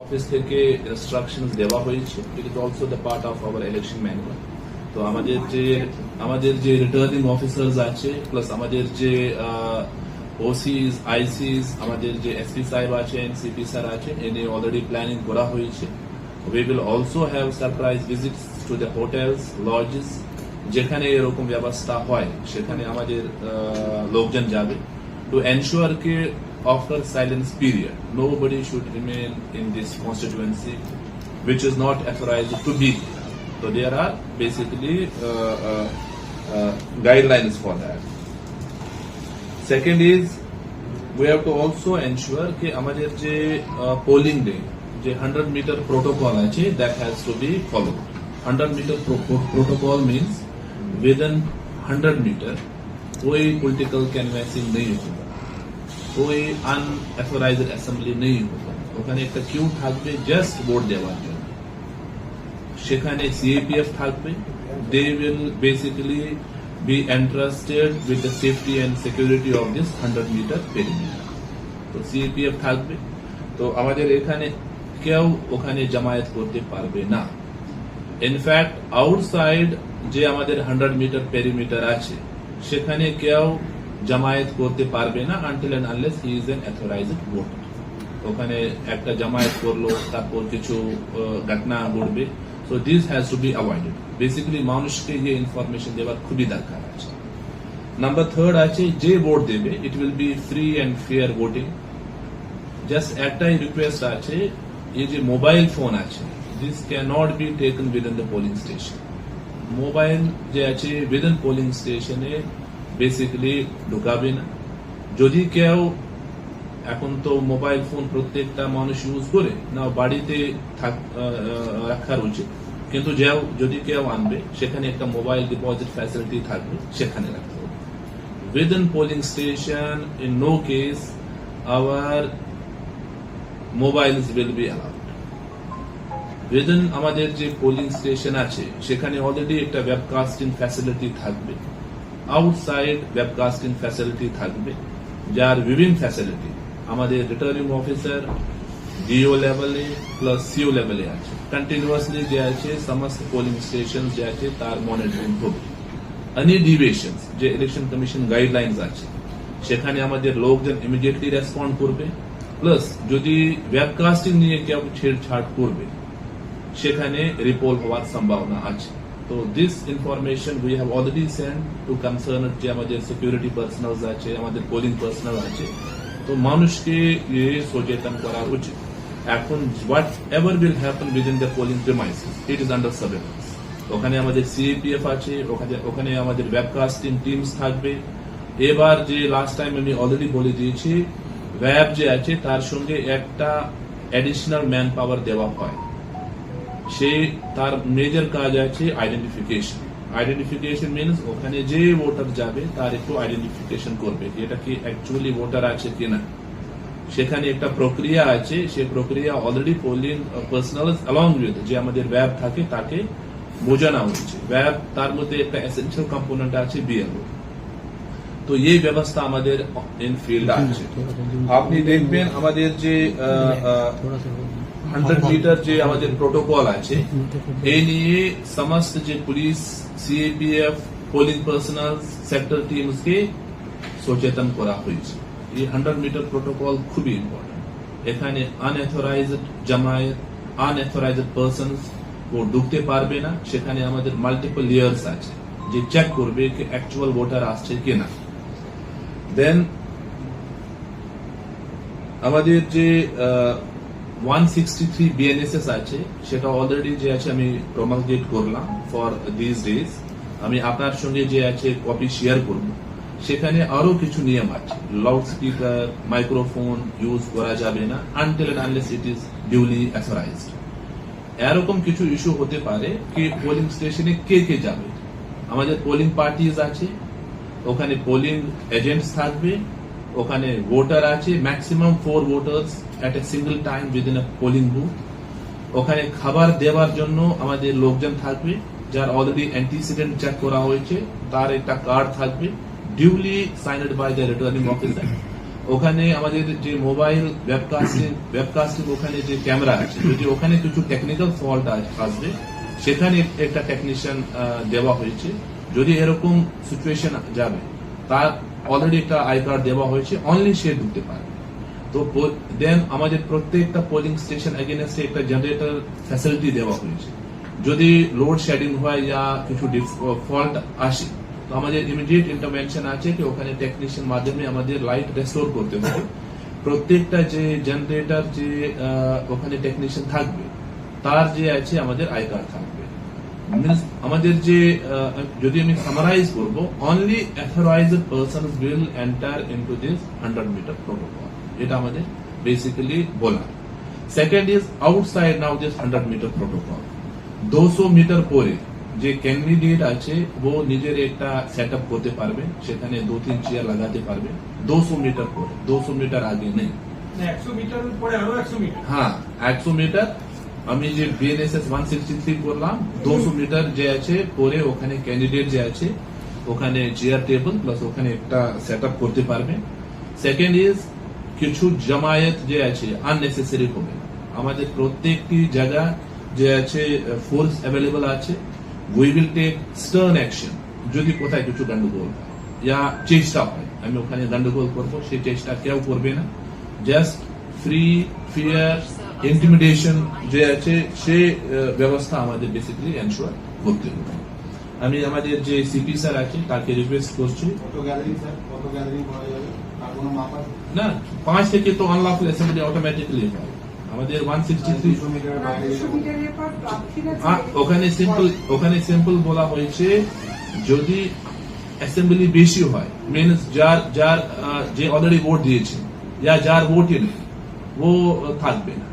Office থেকে instructions দেওয়া হয়েছে। It is also the part of our election manual. তো আমাদের যে রিটার্নিং অফিসার্স আছে, প্লাস আমাদের যে ওসিস, আইসিস, আমাদের যে এসপি সাহেব আছেন, সিপি স্যার আছেন, এনে অলরেডি প্ল্যানিং করা হয়েছে। We will also have surprise visits to the hotels, lodges, যেখানে এরকম ব্যবস্থা হয় সেখানে আমাদের লোকজন যাবে টু এনশিওর কে after silence period nobody should remain in this constituency which is not authorized to be there. So there are basically guidelines for that. Second is we have to also ensure ke amader je polling day je 100 meter protocol ache that has to be followed. 100 meter protocol means within 100 meter koi political canvassing nahi hoga, कोई unauthorised assembly नहीं होगा। ওখানে একটা Q থাকবে just vote দেওয়ার জন্য। সেখানে CAPF থাকবে। They will basically be entrusted with the safety and security of this 100 metre perimeter. তো সিএপিএফ থাকবে। তো আমাদের এখানে কেউ ওখানে জামায়াত করতে পারবে না। ইনফ্যাক্ট আউটসাইড যে আমাদের 100 মিটার পেরিমিটার আছে সেখানে কেউ জামায়াত করতে পারবে না until and unless he is an authorised voter. ওখানে একটা জামায়াত করলো, তারপর কিছু ঘটনা ঘটবে। So this has to be avoided. Basically মানুষকে এই ইনফরমেশন দেওয়ার খুবই দরকার আছে। নাম্বার থার্ড আছে যে ভোট দেবে it will be free and fair voting. Just একটাই রিকোয়েস্ট আছে, এই যে মোবাইল ফোন আছে this can not be taken within the polling station. Mobile যে আছে উইদিন পোলিং স্টেশনে বেসিক্যালি ঢুকাবে না। যদি কেউ, এখন তো মোবাইল ফোন প্রত্যেকটা মানুষ ইউজ করে না, বাড়িতে রাখার উচিত, কিন্তু যদি কেউ আনবে সেখানে একটা মোবাইল ডিপোজিট ফ্যাসিলিটি থাকবে, সেখানে রাখতে হবে। Within polling station in no case our mobiles will be allowed. Within আমাদের যে পোলিং স্টেশন আছে সেখানে অলরেডি একটা ওয়েবকাস্টিং ফ্যাসিলিটি থাকবে। আউটসাইড ওয়েবকাস্টিং ফ্যাসিলিটি থাকবে, যার বিভিন্ন ফ্যাসিলিটি আমাদের রিটার্নিং অফিসার ডিও লেভেলে প্লাস সিও লেভেলে আছে। কন্টিনিউয়াসলি যে আছে সমস্ত পোলিং স্টেশন যে আছে তার মনিটরিং হবে। এনি ডিভিয়েশন যে ইলেকশন কমিশন গাইডলাইন্স আছে সেখানে আমাদের লোকজন ইমিডিয়েটলি রেসপন্ড করবে। প্লাস যদি ওয়েবকাস্টিং নিয়ে কেউ ছেড়ছাড় করবে সেখানে রিপোল হওয়ার সম্ভাবনা আছে। তো this information we have already send to concern যে আমাদের সিকিউরিটি পার্সোনাল আছে, আমাদের পোলিং পার্সোনাল আছে। তো মানুষকে সচেতন করা উচিত। এখন what ever will happen within the polling premises it is under surveillance. ওখানে আমাদের সিএপিএফ আছে, ওখানে আমাদের ওয়েবকাস্টিং টিমস থাকবে। এবার যে লাস্ট টাইম আমি অলরেডি বলে দিয়েছি, ওয়েব যে আছে তার সঙ্গে একটা অ্যাডিশনাল ম্যান পাওয়ার দেওয়া হয়। সে তার মেজর কাজ আছে আইডেন্টিফিকেশন। আইডেন্টিফিকেশন মিনস ওখানে যে ভোটার যাবে তার একটু আইডেন্টিফিকেশন করবে, এটা কি অ্যাকচুয়ালি ভোটার আছে কিনা। সেখানে একটা প্রক্রিয়া আছে, সেই প্রক্রিয়া already polling personal along with যে আমাদের ওয়েব থাকে তাকে বোঝানো হয়েছে। ওয়েব তার মধ্যে একটা এসেন্সিয়াল কম্পোনেন্ট আছে বিএলও। তো এই ব্যবস্থা আমাদের ইন ফিল্ড আছে। আপনি দেখবেন আমাদের যে 100 মিটার যে আমাদের প্রোটোকল আছে এই নিয়ে সমস্ত যে police, CAPF, polling personnel, sector teams কে সচেতন করা হয়েছে। এই 100 মিটার প্রোটোকল খুবই ইম্পর্টেন্ট। এখানে আনঅথরাইজড জামায়াত, আনঅথরাইজড পার্সনস ও ঢুকতে পারবে না। সেখানে আমাদের মাল্টিপল লেয়ার্স আছে যে চেক করবে কি অ্যাকচুয়াল ভোটার আসছে কিনা। দেন আমাদের যে 163 বিএনএসএস আছে সেটা অলরেডি যে আছে আমি প্রমালগেট করলাম ফর দিস ডেজ। আমি আপনার সঙ্গে যে আছে কপি শেয়ার করব। সেখানে আরো কিছু নিয়ম আছে। লাউড স্পিকার, মাইক্রোফোন ইউজ করা যাবে না until and unless it is duly authorised. এরকম কিছু ইস্যু হতে পারে কি পোলিং স্টেশনে কে কে যাবে। আমাদের পোলিং পার্টিজ আছে, ওখানে পোলিং এজেন্টস থাকবে, ওখানে ভোটার আছে, maximum 4 voters at a single time within a polling booth. ওখানে খাবার দেওয়ার জন্য আমাদের লোকজন থাকবে, যার অলরেডি অ্যান্টিসিডেন্ট চেক করা হয়েছে, তার একটা কার্ড থাকবে duly signed by the returning officer. ওখানে আমাদের যে মোবাইল ওয়েবকাস্টিং ওখানে যে ক্যামেরা আছে, যদি ওখানে কিছু টেকনিক্যাল ফল্ট আসবে, সেখানে একটা টেকনিশিয়ান দেওয়া হয়েছে। যদি এরকম সিচুয়েশন যাবে, তার অলরেডি একটা আই কার্ড দেওয়া হয়েছে, অনলি সে ঢুকতে পারবে। তো দেন আমাদের প্রত্যেকটা পোলিং স্টেশন এগেনস্টে একটা জেনারেটর ফ্যাসিলিটি দেওয়া হয়েছে। যদি লোড শেডিং হয় বা কিছু ফল্ট আসে, তো আমাদের ইমিডিয়েট ইন্টারভেনশন আছে কি ওখানে টেকনিশিয়ান মাধ্যমে আমাদের লাইট রেস্টোর করতে হবে। প্রত্যেকটা যে জেনারেটর যে ওখানে টেকনিশিয়ান থাকবে, তার যে আছে আমাদের আই কার্ড থাকবে। আমাদের যে যদি আমি সামারাইজ করবো, only authorised person will enter into this 100 metre protocol, এটা আমাদের বেসিক্যালি বলা। Second is outside now this 100 metre protocol. 200 metre পরে যে ক্যান্ডিডেট আছে ও নিজের একটা সেট আপ করতে পারবে, সেখানে 2-3 চেয়ার লাগাতে পারবে 200 মিটার পরে, 200 মিটার আগে নেই। 100 মিটার পরে আরো 100 মিটার, হ্যাঁ 100 মিটার আমি যে বিএনএসএস 163 করলাম, 200 মিটার যে আছে পরে ওখানে ক্যান্ডিডেট যে আছে ওখানে চেয়ার টেবিল প্লাস ওখানে একটা সেট আপ করতে পারবে। সেকেন্ড ইজ কিছু জামায়াত যে আছে আননেসেসারি হবে। আমাদের প্রত্যেকটি জায়গা যে আছে ফোর্স অ্যাভেলেবল আছে। We will take stern action যদি কোথায় কিছু গন্ডগোল হয় या চেষ্টা হয় আমি ওখানে গন্ডগোল করবো, সেই চেষ্টা কেউ করবে না। জাস্ট ফ্রি ফিয়ার ইন্টিমিডেশন যে আছে সে ব্যবস্থা আমাদের বেসিক্যালি এনশোর করতে হবে। আমি আমাদের যে সিপি স্যার আছে তাকে রিকোয়েস্ট করছি, কত গ্যাদারিং স্যার, কত গ্যাদারিং করা যাবে, আর কোনো মাপ আছে? না 5 থেকে তো আনলফুল অ্যাসেম্বলি অটোমেটিক্যালি হয়। আমাদের 163 200 মিটারের বাইরে 200 মিটারের পর প্রার্থীরা ওখানে সিম্পল বলা হয়েছে, যদি অ্যাসেম্বলি বেশি হয় মিনস যার যে অলরেডি ভোট দিয়েছে या যার ভোটই নেই ও থাকবে না।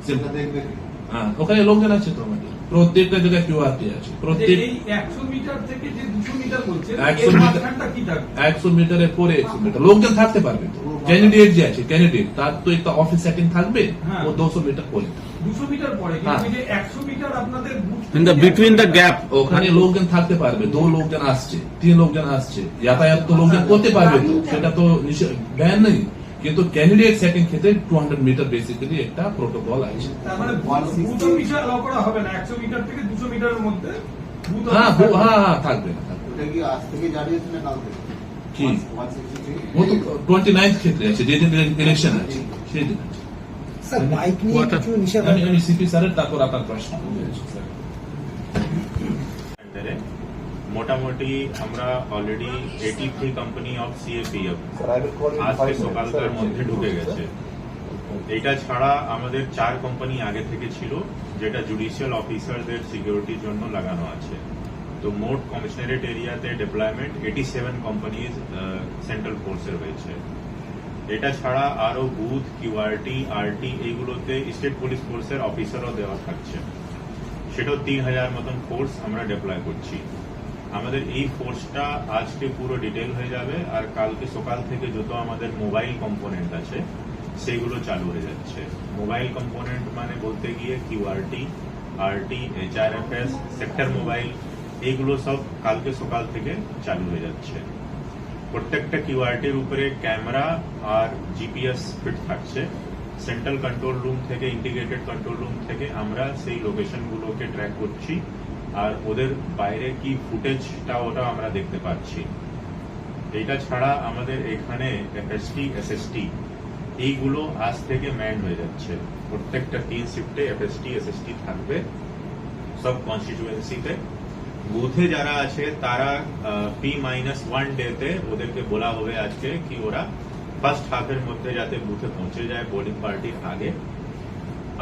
সেটা দেখবে কি? হ্যাঁ ওখানে লোকজন আছে তো আমাদের প্রত্যেকটা জায়গায় কিউআরটি আছে। প্রত্যেক এই 100 মিটার থেকে যে 200 মিটার বলছেন, 100 এর মিটার- মাঝখানটা কি থাকবে? 100 মিটারের পরে 100 মিটার লোকজন থাকতে পারবে তো। ক্যান্ডিডেট যে আছে ক্যান্ডিডেট তার তো একটা অফিস সেটিং থাকবে, হ্যাঁ। ও 200 মিটার পরে 200 মিটার পরে, হ্যাঁ। কিন্তু এই যে 100 মিটার আপনাদের booth In the between the gap, ওখানে লোকজন থাকতে পারবে। 2 লোকজন আসছে, 3 লোকজন আসছে, যাতায়াত তো লোকজন করতে পারবে তো, সেটা তো ব্যান নেই। কিন্তু ক্যান্ডিডেট সেটিং ক্ষেত্রে 200 মিটার বেসিক্যালি একটা প্রোটোকল আছে। তার মানে বুথ অফিসে অ্যালাউ করা হবে না। 100 মিটার থেকে 200 মিটারের মধ্যে বুথ হ্যাঁ অফিস হ্যাঁ থাকবে না, থাকবে না। ওটা কি আজ থেকে জারি হচ্ছে না কাল থেকে? কি? 163 ও তো 29 ক্ষেত্রে আছে, যেদিন ইলেকশন আছে সেই দিন আছে। স্যার বাইক নিয়ে কিছু নিষেধাজ্ঞা আমি সিপি স্যারের তারপর আপনার প্রশ্ন স্যার। अंदर মোটামুটি আমরা অলরেডি 83 কোম্পানি অফ সিএপিএফ আজকে সকালকার মধ্যে ঢুকে গেছে। এটা ছাড়া আমাদের 4 কোম্পানি আগে থেকে ছিল, যেটা জুডিশিয়াল অফিসারদের সিকিউরিটির জন্য লাগানো আছে। তো মোট কমিশনারেট এরিয়াতে ডিপ্লয়মেন্ট 87 কোম্পানিজ সেন্ট্রাল ফোর্সের হয়েছে। এটা ছাড়া আরো বুথ, কিউআরটি, আরটি এইগুলোতে স্টেট পুলিশ ফোর্সের অফিসারও দেওয়া থাকছে। সেটাও 3000 মতন ফোর্স আমরা ডিপ্লয় করছি। আমাদের এই ফোর্সটা আজকে পুরো ডিটেল হয়ে যাবে, আর কালকে সকাল থেকে যত আমাদের মোবাইল কম্পোনেন্ট আছে সেগুলো চালু হয়ে যাচ্ছে। মোবাইল কম্পোনেন্ট মানে বলতে গিয়ে কিউআরটি, আরটি, এইচআরএফএস, সেক্টর মোবাইল, এইগুলো সব কালকে সকাল থেকে চালু হয়ে যাচ্ছে। প্রত্যেকটা কিউআরটির উপরে ক্যামেরা আর জিপিএস ফিট থাকছে। সেন্ট্রাল কন্ট্রোল রুম থেকে, ইন্টিগ্রেটেড কন্ট্রোল রুম থেকে আমরা সেই লোকেশনগুলোকে ট্র্যাক করছি, আর ওদের বাইরে কি ফুটেজটা ওটা আমরা দেখতে পাচ্ছি। এটা ছাড়া আমাদের এখানে এফএসটি, এসএসটি এইগুলো আজ থেকে ম্যান হয়ে যাচ্ছে। প্রত্যেকটা 3 শিফটে এফএসটি, এসএসটি থাকবে সব কনস্টিটিউয়েন্সিতে। বুথে যারা আছে তারা P-1 ডেতে ওদেরকে বলা হবে আজকে কি ওরা ফার্স্ট হাফের মধ্যে যাতে বুথে পৌঁছে যায় পোলিং পার্টির আগে।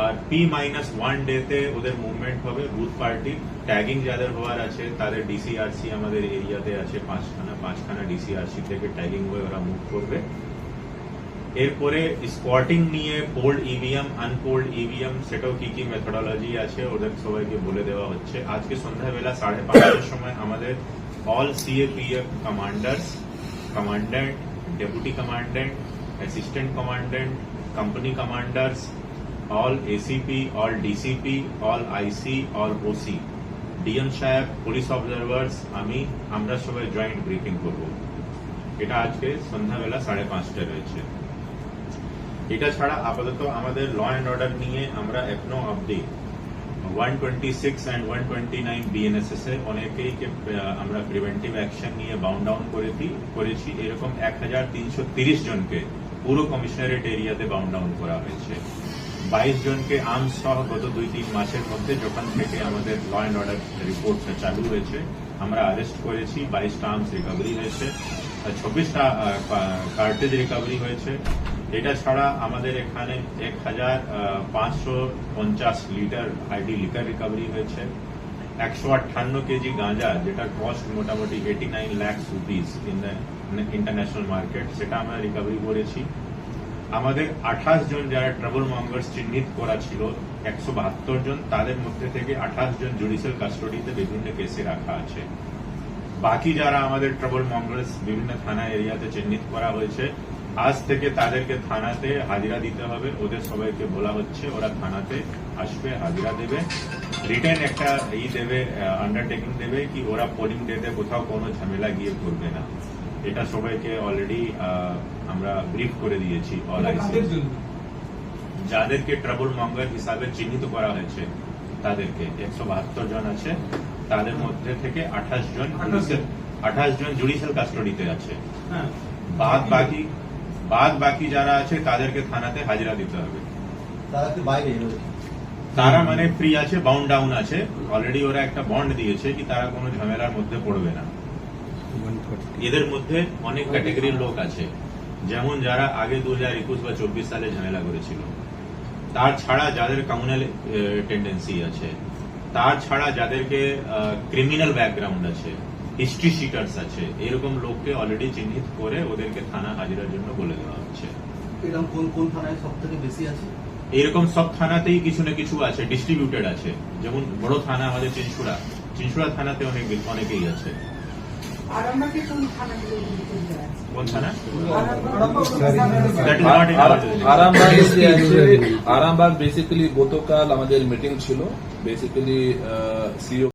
আর P-1 ডেতে ওদের মুভমেন্ট হবে বুথ পার্টি। ট্যাগিং যাদের হওয়ার আছে তাদের ডিসিআরসি আমাদের এরিয়াতে আছে 5খানা ডিসিআরসি থেকে ট্যাগিং হয়ে ওরা মুভ করবে। এরপরে স্পটিং নিয়ে পোল্ড ইভিএম, আনপোল্ড ইভিএম সেটাও কি কি মেথোডোলজি আছে ওদের সবাইকে বলে দেওয়া হচ্ছে। আজকে সন্ধ্যাবেলা 5:30টার সময় আমাদের all CAPF commanders, commandant, deputy commandant, assistant commandant, company commanders, all ACP, all DCP, all IC, all OC, DM সাহেব, পুলিশ অবজারভার্স, আমরা সবাই জয়েন্ট ব্রিফিং করব। এটা আজকে সন্ধ্যাবেলা 5:30টায় রয়েছে। এটা ছাড়া আপাতত আমাদের ল অ্যান্ড অর্ডার নিয়ে আমরা এখনো অবধি 126 and 129 BNSS এ অনেকেইকে আমরা প্রিভেন্টিভ অ্যাকশন নিয়ে বাউন্ড ডাউন করেছি। এরকম 1330 জনকে পুরো কমিশনারেট এরিয়াতে বাউন্ড ডাউন করা হয়েছে। 22 জনকে আর্মস সহ গত 2-3 মাসের মধ্যে যখন থেকে আমাদের ল অ্যান্ড অর্ডার রিপোর্ট চালু হয়েছে আমরা অ্যারেস্ট করেছি। 22টা আর্মস রিকভারি হয়েছে, 26টা কার্টেজ রিকভারি হয়েছে। এটা ছাড়া আমাদের এখানে 1550 লিটার আইডি লিকার রিকভারি হয়েছে। 158 কেজি গাঁজা, যেটা কস্ট মোটামুটি 89 lakh rupees in the international market, সেটা আমরা রিকভারি করেছি। আমাদের 28 জন যারা ট্রাবল মঙ্গার্স চিহ্নিত করা ছিল, 172 জন, তাদের মধ্যে থেকে 28 জন জুডিশিয়াল কাস্টডিতে বিভিন্ন কেসে রাখা আছে। বাকি যারা আমাদের ট্রাবল মঙ্গার্স বিভিন্ন থানা এরিয়াতে চিহ্নিত করা হয়েছে, আজ থেকে তাদেরকে থানাতে হাজিরা দিতে হবে। ওদের সবাইকে বলা হচ্ছে ওরা থানাতে আসবে, হাজিরা দেবে, রিটার্ন একটা দেবে, আন্ডারটেকিং দেবে কি ওরা পোলিং ডেতে কোথাও কোনো ঝামেলা গিয়ে করবে না। এটা সবাইকে অলরেডি আমরা ব্রিফ করে দিয়েছি। কাদের জন্য? যাদেরকে ট্রাবল মঙ্গার হিসাবে চিহ্নিত করা হয়েছে তাদেরকে 172 জন আছে, তাদের মধ্যে থেকে 28 জন জুডিশিয়াল কাস্টডিতে আছে। হ্যাঁ, বাদ বাকি যারা আছে তাদেরকে থানাতে হাজিরা দিতে হবে। তারা কি বাইরে তারা মানে ফ্রি আছে, বাউন্ড ডাউন আছে, অলরেডি ওরা একটা বন্ড দিয়েছে কি তারা কোনো ঝামেলার মধ্যে পড়বে না। এদের মধ্যে অনেক ক্যাটাগরির লোক আছে, যেমন যারা আগে 2021 বা 24 সালে ঝামেলা করেছিল, তার ছাড়া যাদের কমিউনাল টেন্ডেন্সি আছে, তার ছাড়া যাদেরকে ক্রিমিনাল ব্যাকগ্রাউন্ড আছে, হিস্ট্রি শিটার্স আছে, এরকম লোককে অলরেডি চিহ্নিত করে ওদেরকে থানা হাজিরার জন্য বলে দেওয়া হচ্ছে। এরকম কোন কোন থানায় সব থেকে বেশি আছে? এরকম সব থানাতেই কিছু না কিছু আছে, ডিস্ট্রিবিউটেড আছে। যেমন বড় থানা আমাদের চিনসুড়া থানাতে অনেকেই আছে। আরামবাগে কোন থানাগুলো আছে? কোন থানা? Arambagh That is not in our jurisdiction. Arambagh basically গতকাল আমাদের মিটিং ছিল, বেসিক্যালি সিও